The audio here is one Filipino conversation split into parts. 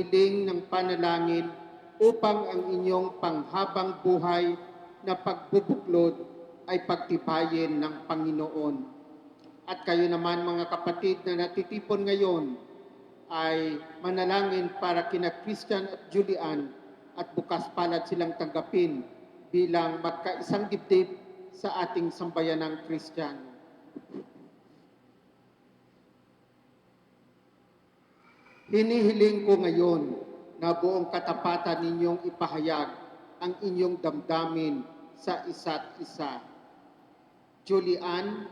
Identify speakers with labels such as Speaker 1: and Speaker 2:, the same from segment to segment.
Speaker 1: naghihiling ng panalangin upang ang inyong panghabang buhay na pagbubuklod ay pagtibayin ng Panginoon. At kayo naman mga kapatid na natitipon ngayon ay manalangin para kina Christian at Julian at bukas palad silang tanggapin bilang magkaisang dibdib sa ating sambayanang Kristiyano. Hinihiling ko ngayon na buong katapatan ninyong ipahayag ang inyong damdamin sa isa't isa. Julian,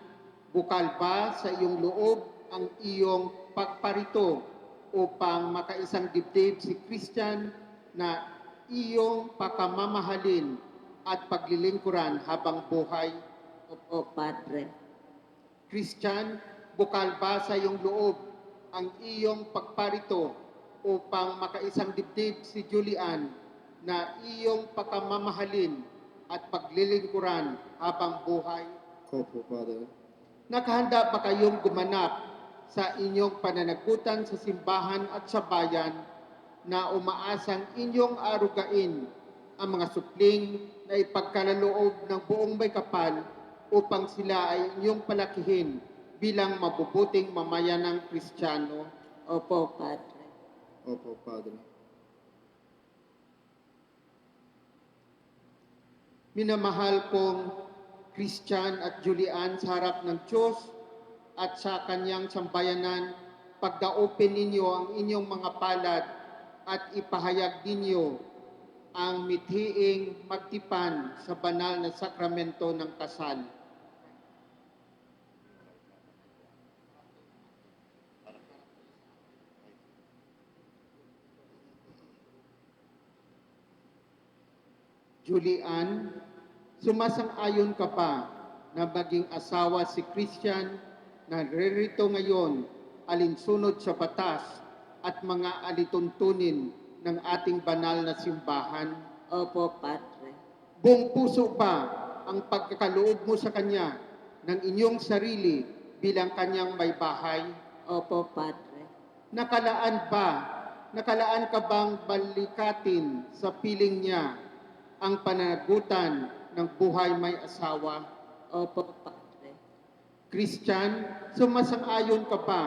Speaker 1: bukal ba sa iyong loob ang iyong pagparito upang makaisang dibdib si Christian na iyong pakamamahalin at paglilingkuran habang buhay?
Speaker 2: Opo, Padre.
Speaker 1: Christian, bukal ba sa iyong loob ang iyong pagparito upang makaisang dibdib si Julian na iyong pakamamahalin at paglilingkuran habang buhay?
Speaker 3: Opo, Father.
Speaker 1: Nakahanda ba kayong gumanap sa inyong pananagutan sa simbahan at sa bayan na umaasang inyong arugain ang mga supling na ipagkalaloob ng buong may kapal upang sila ay inyong palakihin bilang mabubuting mamayanang Kristiyano?
Speaker 2: Opo, Padre.
Speaker 3: Opo, Padre.
Speaker 1: Minamahal kong Christian at Julian sa harap ng Diyos at sa kanyang sambayanan, pagdaupin ninyo ang inyong mga palad at ipahayag ninyo ang mithiing magtipan sa banal na sakramento ng kasal. Julian, sumasang-ayon ka pa na maging asawa si Christian na ririto ngayon alinsunod sa batas at mga alituntunin ng ating banal na simbahan?
Speaker 2: Opo, Padre.
Speaker 1: Buong puso ba ang pagkakaloob mo sa Kanya ng inyong sarili bilang Kanyang may bahay?
Speaker 2: Opo, Padre.
Speaker 1: Nakalaan ka bang balikatin sa piling niya ang pananagutan ng buhay may asawa?
Speaker 2: Opo, Padre.
Speaker 1: Christian, sumasang-ayon ka ba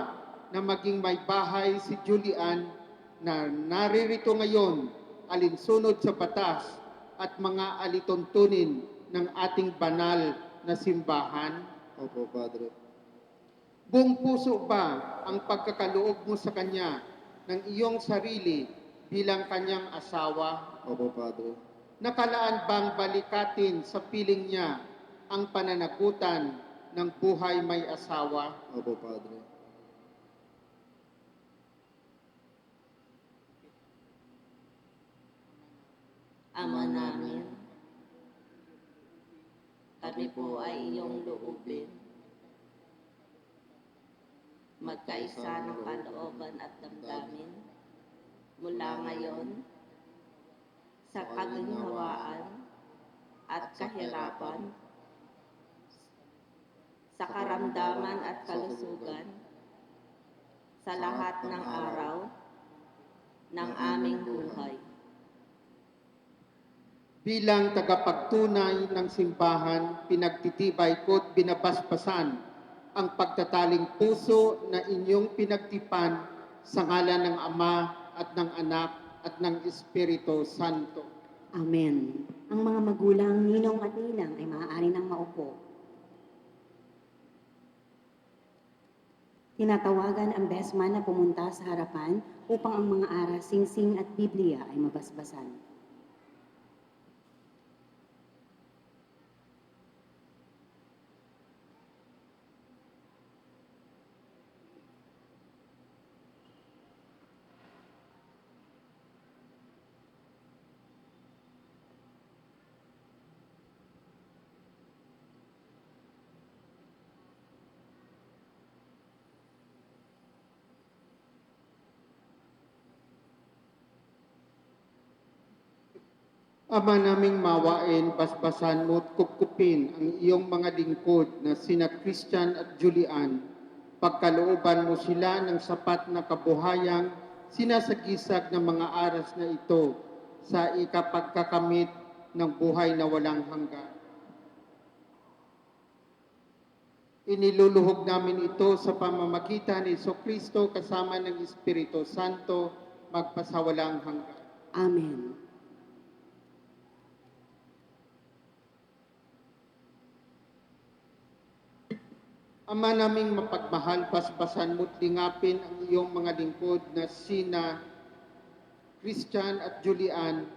Speaker 1: na maging may bahay si Julian na naririto ngayon alinsunod sa batas at mga alituntunin ng ating banal na simbahan?
Speaker 3: Opo, Padre.
Speaker 1: Buong puso ba ang pagkakaloob mo sa Kanya ng iyong sarili bilang Kanyang asawa?
Speaker 3: Opo, Padre.
Speaker 1: Nakalaan bang balikatin sa piling niya ang pananagutan ng buhay may asawa?
Speaker 3: Opo, Padre.
Speaker 2: Ama namin, kami po ay iyong loobin. Magkaisa ng kalooban at damdamin mula ngayon sa kaginhawaan at kahirapan, sa karamdaman at kalusugan, sa lahat ng araw ng aming buhay.
Speaker 1: Bilang tagapagtunay ng simbahan, pinagtitibay ko't binabasbasan ang pagtataling puso na inyong pinagtipan sa ngalan ng Ama at ng Anak at ng Espiritu Santo.
Speaker 4: Amen. Ang mga magulang, ninong at ninang ay maaari nang maupo. Tinatawagan ang besman na pumunta sa harapan upang ang mga aras, singsing at Biblia ay mabasbasan.
Speaker 1: Ama naming mawain, basbasan mo at kupkupin ang iyong mga lingkod na sina Christian at Julian. Pagkalooban mo sila ng sapat na kabuhayan sinasagisag ng mga aras na ito sa ikapagkakamit ng buhay na walang hanggan. Iniluluhog namin ito sa pamamagitan ni Kristo kasama ng Espiritu Santo magpasawalang hanggan.
Speaker 4: Amen.
Speaker 1: Ama naming mapagmahal, basbasan mo't lingapin ang iyong mga lingkod na sina Christian at Julian,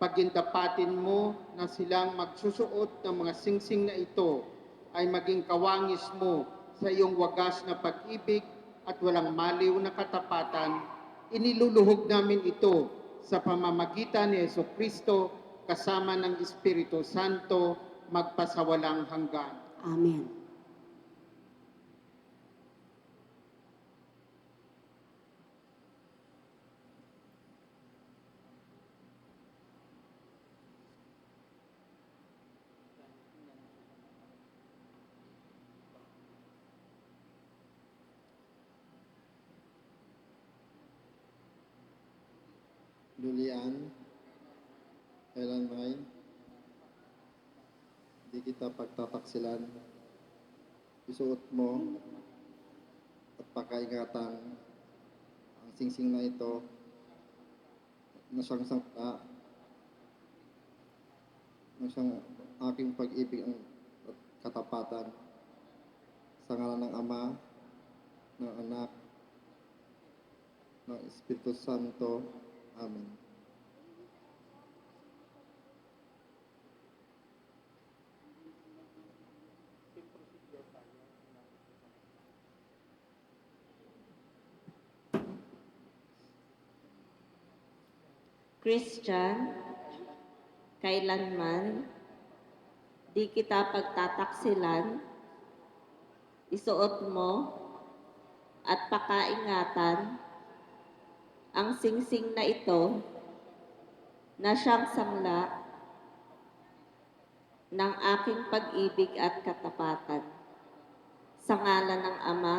Speaker 1: pagindapatin mo na silang magsusuot ng mga singsing na ito ay maging kawangis mo sa iyong wagas na pag-ibig at walang maliw na katapatan. Iniluluhog namin ito sa pamamagitan ni Kristo kasama ng Espiritu Santo magpasawalang hanggan.
Speaker 4: Amen.
Speaker 3: Julian, kailan may di kita pagtataksilan, isuot mo at pakaingatan ang singsing na ito na siyang sangka na siyang aking pag-ibig at katapatan sa ngalan ng Ama, ng Anak, ng Espiritu Santo. Amen.
Speaker 2: Christian, kailanman di kita pagtataksilan, isuot mo at pakaingatan ang singsing na ito na siyang sangla ng aking pag-ibig at katapatan. Sa ngalan ng Ama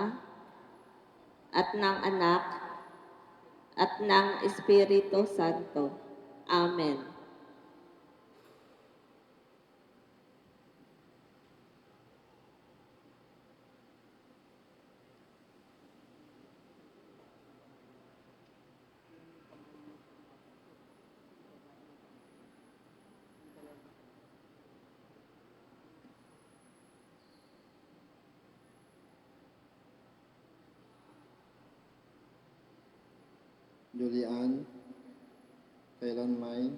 Speaker 2: at ng Anak at ng Espiritu Santo. Amen.
Speaker 3: Julian, kailan may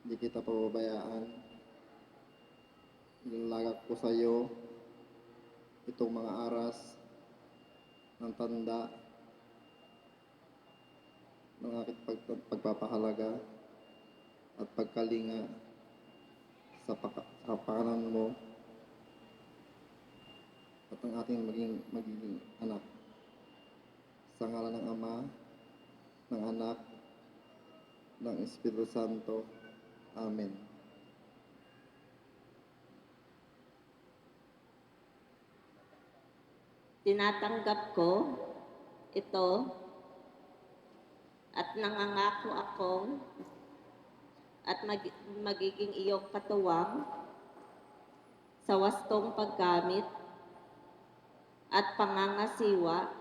Speaker 3: di kita pababayaan. Ilalagak ko sa iyo itong mga aras ng tanda ng aking pagpapahalaga at pagkalinga sa pakanan mo at ang ating magiging anak. Sa ngalan ng Ama, ng Anak, ng Espiritu Santo. Amen.
Speaker 2: Tinatanggap ko ito at nangangako ako at magiging iyong katuwang sa wastong paggamit at pangangasiwa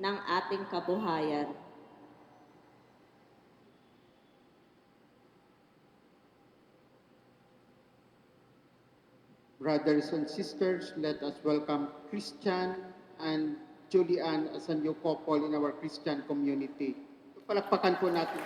Speaker 2: ng ating kabuhayan.
Speaker 1: Brothers and sisters, let us welcome Christian and Julian as a new couple in our Christian community. Palakpakan po natin.